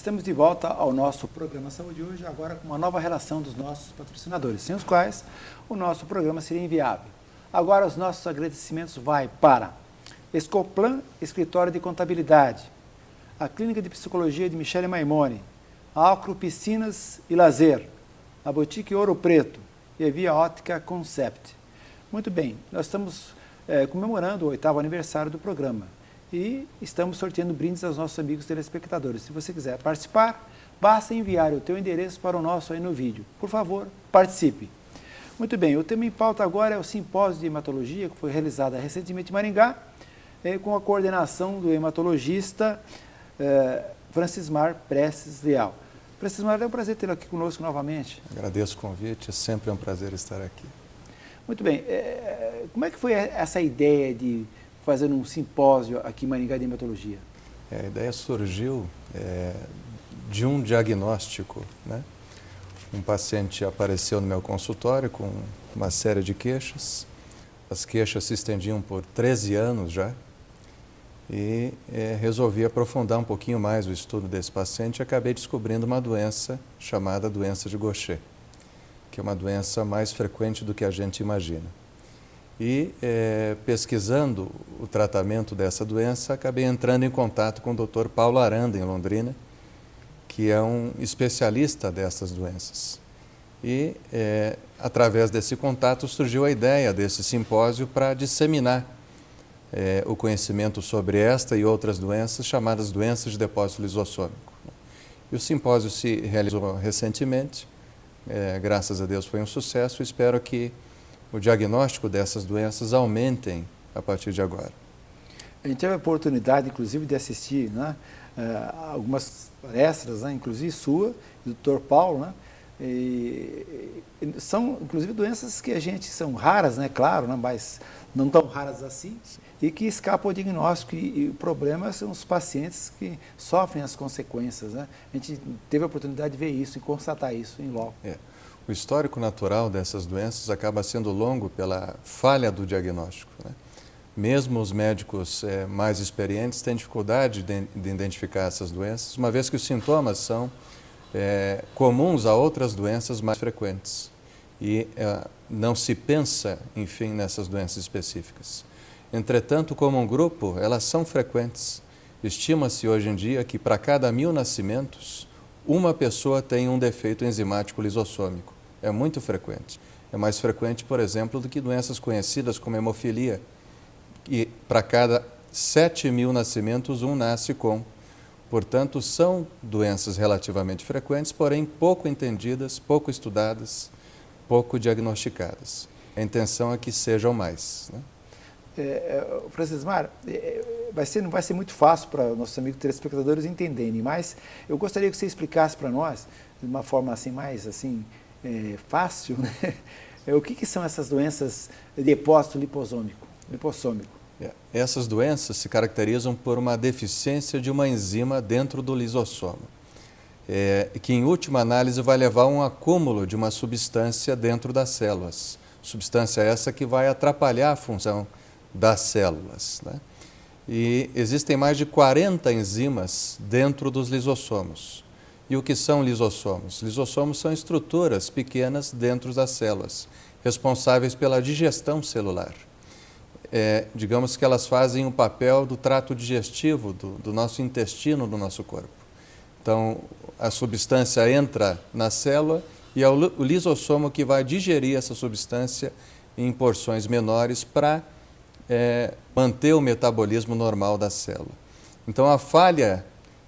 Estamos de volta ao nosso programa Saúde hoje, agora com uma nova relação dos nossos patrocinadores, sem os quais o nosso programa seria inviável. Agora os nossos agradecimentos vai para Escoplan, Escritório de Contabilidade, a Clínica de Psicologia de Michele Maimone, a Alcro Piscinas e Lazer, a Boutique Ouro Preto e a Via Ótica Concept. Muito bem, nós estamos comemorando o 8º aniversário do programa e estamos sorteando brindes aos nossos amigos telespectadores. Se você quiser participar, basta enviar o teu endereço para o nosso aí no vídeo. Por favor, participe. Muito bem, o tema em pauta agora é o simpósio de hematologia que foi realizado recentemente em Maringá, com a coordenação do hematologista Francismar Prestes Leal. Francismar, é um prazer tê-lo aqui conosco novamente. Agradeço o convite, é sempre um prazer estar aqui. Muito bem, como é que foi essa ideia de fazer um simpósio aqui em Maringá de hematologia? A ideia surgiu de um diagnóstico, né? Um paciente apareceu no meu consultório com uma série de queixas. As queixas se estendiam por 13 anos já e resolvi aprofundar um pouquinho mais o estudo desse paciente e acabei descobrindo uma doença chamada doença de Gaucher, que é uma doença mais frequente do que a gente imagina. E pesquisando o tratamento dessa doença, acabei entrando em contato com o Dr. Paulo Aranda, em Londrina, que é um especialista dessas doenças. E, através desse contato, surgiu a ideia desse simpósio para disseminar o conhecimento sobre esta e outras doenças, chamadas doenças de depósito lisossômico. E o simpósio se realizou recentemente, graças a Deus foi um sucesso, espero que o diagnóstico dessas doenças aumentem a partir de agora. A gente teve a oportunidade, inclusive, de assistir, né, algumas palestras, né, inclusive sua, do Dr. Paulo, né, e são, inclusive, doenças que a gente são raras, né, claro, né, mas não tão raras assim, e que escapam ao diagnóstico. E o problema são os pacientes que sofrem as consequências, né? A gente teve a oportunidade de ver isso e constatar isso em loco. O histórico natural dessas doenças acaba sendo longo pela falha do diagnóstico, né? Mesmo os médicos mais experientes têm dificuldade de identificar essas doenças, uma vez que os sintomas são comuns a outras doenças mais frequentes. E não se pensa, enfim, nessas doenças específicas. Entretanto, como um grupo, elas são frequentes. Estima-se hoje em dia que para cada 1000 nascimentos, uma pessoa tem um defeito enzimático lisossômico. É muito frequente. É mais frequente, por exemplo, do que doenças conhecidas como hemofilia. E para cada 7.000 nascimentos, um nasce com. Portanto, são doenças relativamente frequentes, porém pouco entendidas, pouco estudadas, pouco diagnosticadas. A intenção é que sejam mais, né? Francismar, não vai ser muito fácil para nossos amigos telespectadores entenderem, mas eu gostaria que você explicasse para nós, de uma forma assim, mais assim, fácil, né? O que são essas doenças de depósito lipossômico? Essas doenças se caracterizam por uma deficiência de uma enzima dentro do lisossomo, que em última análise vai levar a um acúmulo de uma substância dentro das células. Substância essa que vai atrapalhar a função das células, né? E existem mais de 40 enzimas dentro dos lisossomos. E o que são lisossomos? Lisossomos são estruturas pequenas dentro das células, responsáveis pela digestão celular. Digamos que elas fazem o papel do trato digestivo do nosso intestino, do nosso corpo. Então, a substância entra na célula e é o lisossomo que vai digerir essa substância em porções menores para manter o metabolismo normal da célula. Então, a falha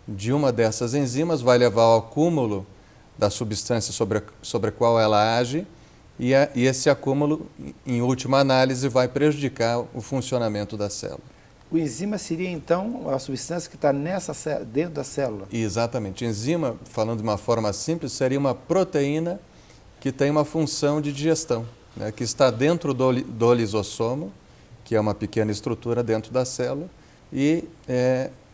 de uma dessas enzimas vai levar ao acúmulo da substância sobre a qual ela age e esse acúmulo, em última análise, vai prejudicar o funcionamento da célula. O enzima seria, então, a substância que está dentro da célula? Exatamente. Enzima, falando de uma forma simples, seria uma proteína que tem uma função de digestão, né, que está dentro do lisossomo, que é uma pequena estrutura dentro da célula, e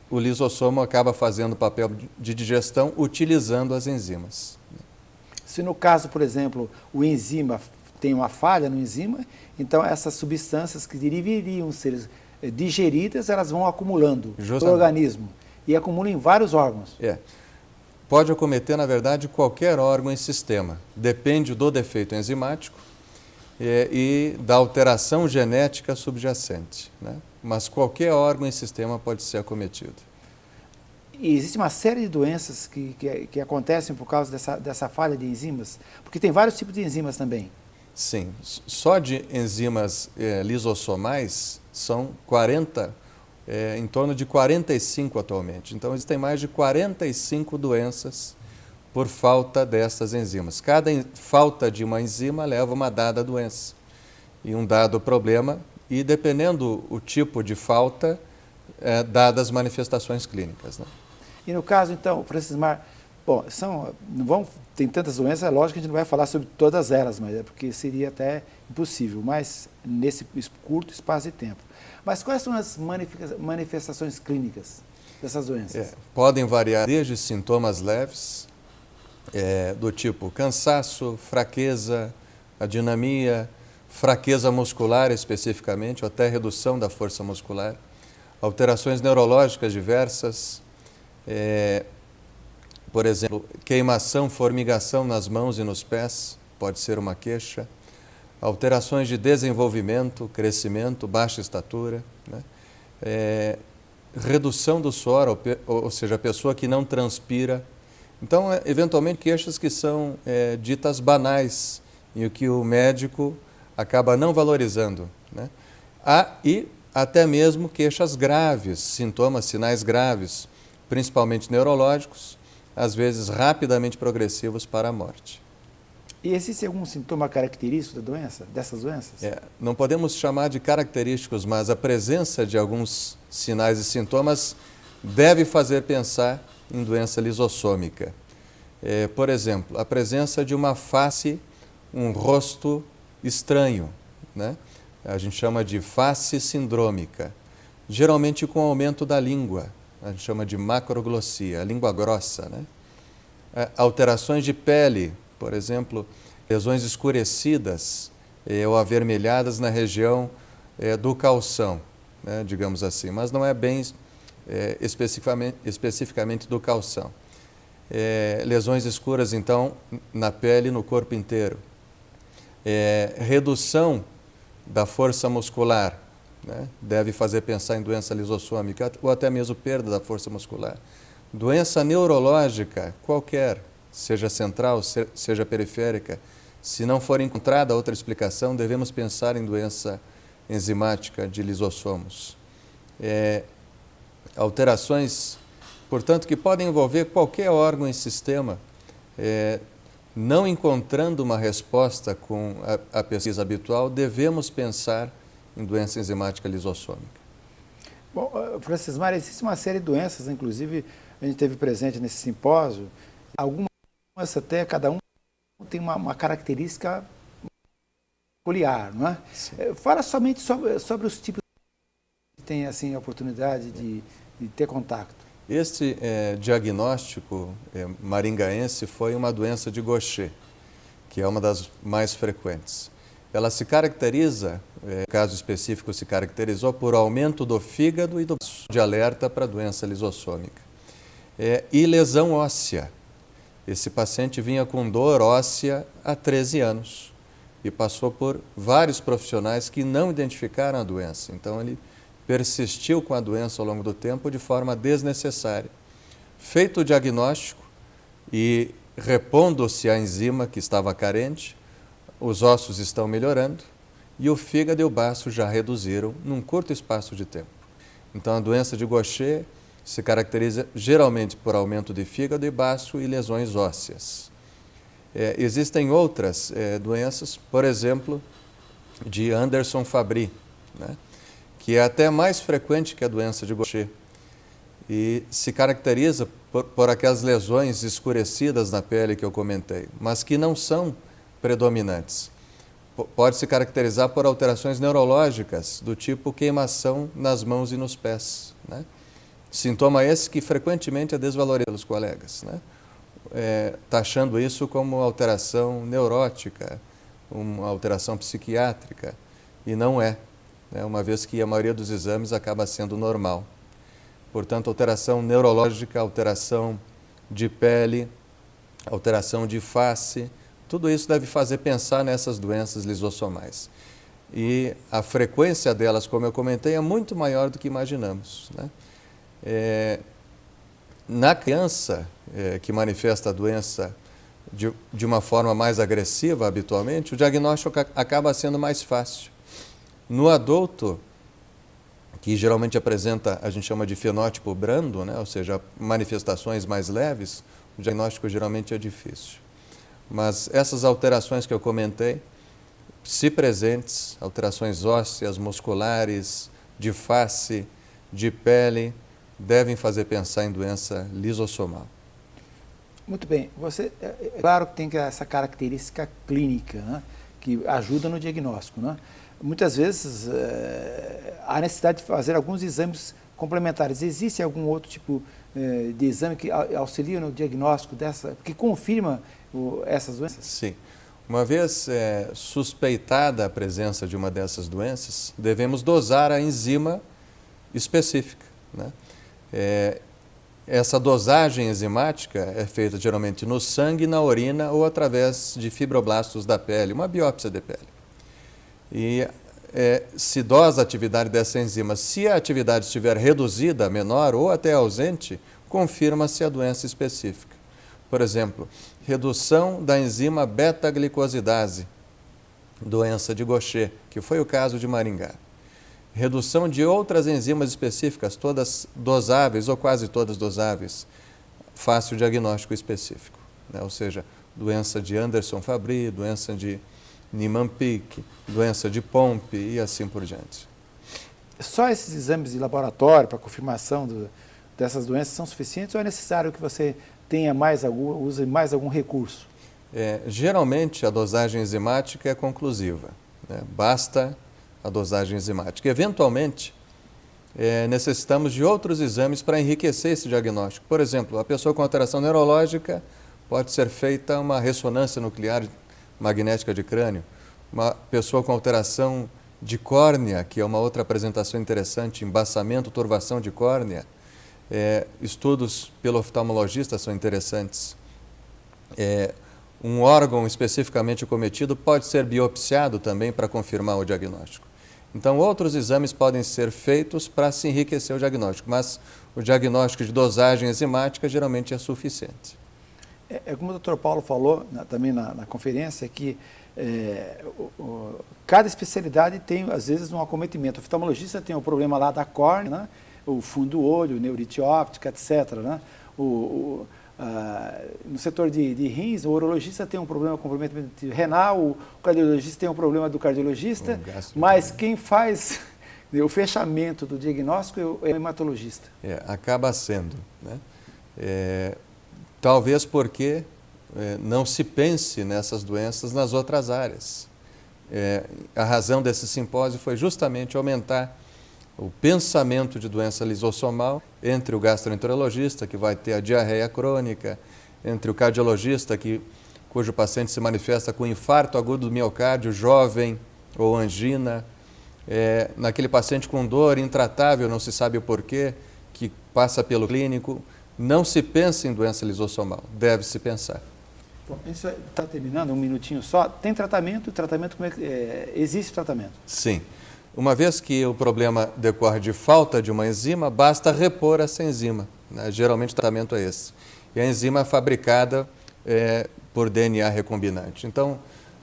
o lisossomo acaba fazendo o papel de digestão utilizando as enzimas. Se no caso, por exemplo, o enzima tem uma falha no enzima, então essas substâncias que deveriam ser digeridas, elas vão acumulando no organismo e acumulam em vários órgãos. pode acometer, na verdade, qualquer órgão e sistema. Depende do defeito enzimático e da alteração genética subjacente, né? Mas qualquer órgão e sistema pode ser acometido. E existe uma série de doenças que acontecem por causa dessa falha de enzimas, porque tem vários tipos de enzimas também. Sim, só de enzimas lisossomais são 40, em torno de 45 atualmente. Então, existem mais de 45 doenças por falta dessas enzimas. Cada falta de uma enzima leva a uma dada doença e um dado problema, e dependendo o tipo de falta, dadas manifestações clínicas, né? E no caso, então, Francismar, bom, tem tantas doenças, é lógico que a gente não vai falar sobre todas elas, mas é porque seria até impossível, mas nesse curto espaço de tempo. Mas quais são as manifestações clínicas dessas doenças? Podem variar desde sintomas leves, do tipo cansaço, fraqueza, adinamia, fraqueza muscular especificamente, ou até redução da força muscular, alterações neurológicas diversas, por exemplo, queimação, formigação nas mãos e nos pés, pode ser uma queixa, alterações de desenvolvimento, crescimento, baixa estatura, né? Redução do suor, ou seja, a pessoa que não transpira. Então, eventualmente, queixas que são ditas banais e o que o médico acaba não valorizando, né? E até mesmo queixas graves, sintomas, sinais graves, principalmente neurológicos, às vezes rapidamente progressivos para a morte. E existe algum sintoma característico dessas doenças? Não podemos chamar de característicos, mas a presença de alguns sinais e sintomas deve fazer pensar em doença lisossômica. Por exemplo, a presença de uma face, um rosto estranho, né? A gente chama de face sindrômica, geralmente com aumento da língua, a gente chama de macroglossia, a língua grossa, né? Alterações de pele, por exemplo, lesões escurecidas ou avermelhadas na região do calção, né, digamos assim, mas não é bem especificamente do calção. Lesões escuras, então, na pele e no corpo inteiro. Redução da força muscular, né, deve fazer pensar em doença lisossômica ou até mesmo perda da força muscular. Doença neurológica qualquer, seja central, seja periférica, se não for encontrada outra explicação, devemos pensar em doença enzimática de lisossomos. Alterações, portanto, que podem envolver qualquer órgão e sistema, não encontrando uma resposta com a pesquisa habitual, devemos pensar em doença enzimática lisossômica. Bom, Francismar, existe uma série de doenças, inclusive a gente teve presente nesse simpósio, algumas até cada um tem uma característica peculiar, não é? Fala somente sobre os tipos que tem assim, a oportunidade de ter contato. Este diagnóstico maringaense foi uma doença de Gaucher, que é uma das mais frequentes. Ela se caracteriza, no caso específico, se caracterizou por aumento do fígado e do de alerta para a doença lisossômica. E lesão óssea. Esse paciente vinha com dor óssea há 13 anos e passou por vários profissionais que não identificaram a doença. Então, ele persistiu com a doença ao longo do tempo de forma desnecessária. Feito o diagnóstico e repondo-se a enzima que estava carente, os ossos estão melhorando e o fígado e o baço já reduziram num curto espaço de tempo. Então, a doença de Gaucher se caracteriza geralmente por aumento de fígado e baço e lesões ósseas. Existem outras doenças, por exemplo, de Anderson-Fabry, né, que é até mais frequente que a doença de Gaucher e se caracteriza por aquelas lesões escurecidas na pele que eu comentei, mas que não são predominantes. Pode se caracterizar por alterações neurológicas, do tipo queimação nas mãos e nos pés, né? Sintoma esse que frequentemente é desvalorizado pelos colegas, né? Taxando isso como alteração neurótica, uma alteração psiquiátrica, e não é, né? Uma vez que a maioria dos exames acaba sendo normal. Portanto, alteração neurológica, alteração de pele, alteração de face. Tudo isso deve fazer pensar nessas doenças lisossomais. E a frequência delas, como eu comentei, é muito maior do que imaginamos, né? Na criança que manifesta a doença de uma forma mais agressiva habitualmente, o diagnóstico acaba sendo mais fácil. No adulto, que geralmente apresenta, a gente chama de fenótipo brando, né? Ou seja, manifestações mais leves, o diagnóstico geralmente é difícil. Mas essas alterações que eu comentei, se presentes, alterações ósseas, musculares, de face, de pele, devem fazer pensar em doença lisossomal. Muito bem. Claro que tem essa característica clínica, né, que ajuda no diagnóstico, né? Muitas vezes há necessidade de fazer alguns exames complementares. Existe algum outro tipo de exame que auxilia no diagnóstico que confirma essas doenças? Sim. Uma vez suspeitada a presença de uma dessas doenças, devemos dosar a enzima específica, né? Essa dosagem enzimática é feita geralmente no sangue, na urina ou através de fibroblastos da pele, uma biópsia de pele. E se dosa a atividade dessa enzima. Se a atividade estiver reduzida, menor ou até ausente, confirma-se a doença específica. Por exemplo, redução da enzima beta-glicosidase, doença de Gaucher, que foi o caso de Maringá. Redução de outras enzimas específicas, todas dosáveis ou quase todas dosáveis, fácil diagnóstico específico, né? Ou seja, doença de Anderson-Fabry, doença de Niemann-Pick, doença de Pompe e assim por diante. Só esses exames de laboratório para confirmação dessas doenças são suficientes ou é necessário que você use mais algum recurso? Geralmente a dosagem enzimática é conclusiva, né? Basta a dosagem enzimática. Eventualmente, necessitamos de outros exames para enriquecer esse diagnóstico. Por exemplo, a pessoa com alteração neurológica pode ser feita uma ressonância nuclear magnética de crânio. Uma pessoa com alteração de córnea, que é uma outra apresentação interessante, embaçamento, turvação de córnea, estudos pelo oftalmologista são interessantes. Um órgão especificamente cometido pode ser biopsiado também para confirmar o diagnóstico. Então, outros exames podem ser feitos para se enriquecer o diagnóstico, mas o diagnóstico de dosagem enzimática geralmente é suficiente. Como o Dr. Paulo falou também na conferência, que cada especialidade tem, às vezes, um acometimento. O oftalmologista tem o problema lá da córnea, né? O fundo do olho, neurite óptica, etc., né? No setor de rins, o urologista tem um problema com comprometimento renal, o cardiologista tem um problema do cardiologista, mas quem faz o fechamento do diagnóstico é o hematologista. Acaba sendo, né? Talvez porque não se pense nessas doenças nas outras áreas. A razão desse simpósio foi justamente aumentar o pensamento de doença lisossomal entre o gastroenterologista, que vai ter a diarreia crônica, entre o cardiologista, cujo paciente se manifesta com infarto agudo do miocárdio, jovem ou angina, naquele paciente com dor intratável, não se sabe o porquê, que passa pelo clínico. Não se pensa em doença lisossomal, deve-se pensar. Bom, isso está terminando, um minutinho só. Tem tratamento? Existe tratamento? Sim. Uma vez que o problema decorre de falta de uma enzima, basta repor essa enzima, né? Geralmente o tratamento é esse. E a enzima é fabricada por DNA recombinante. Então,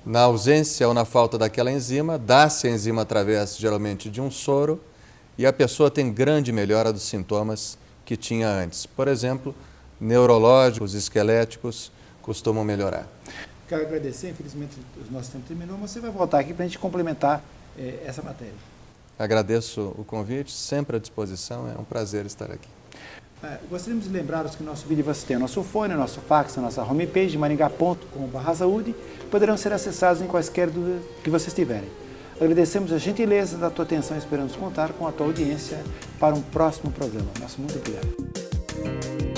na ausência ou na falta daquela enzima, dá-se a enzima através, geralmente, de um soro e a pessoa tem grande melhora dos sintomas que tinha antes. Por exemplo, neurológicos, esqueléticos costumam melhorar. Quero agradecer, infelizmente o nosso tempo terminou, mas você vai voltar aqui para a gente complementar essa matéria. Agradeço o convite, sempre à disposição, é um prazer estar aqui. Gostaríamos de lembrar-os que nosso vídeo você tem o nosso fone, o nosso fax, a nossa homepage, maringá.com.br/saúde, poderão ser acessados em quaisquer dúvidas que vocês tiverem. Agradecemos a gentileza da tua atenção e esperamos contar com a tua audiência para um próximo programa. Nosso muito obrigado.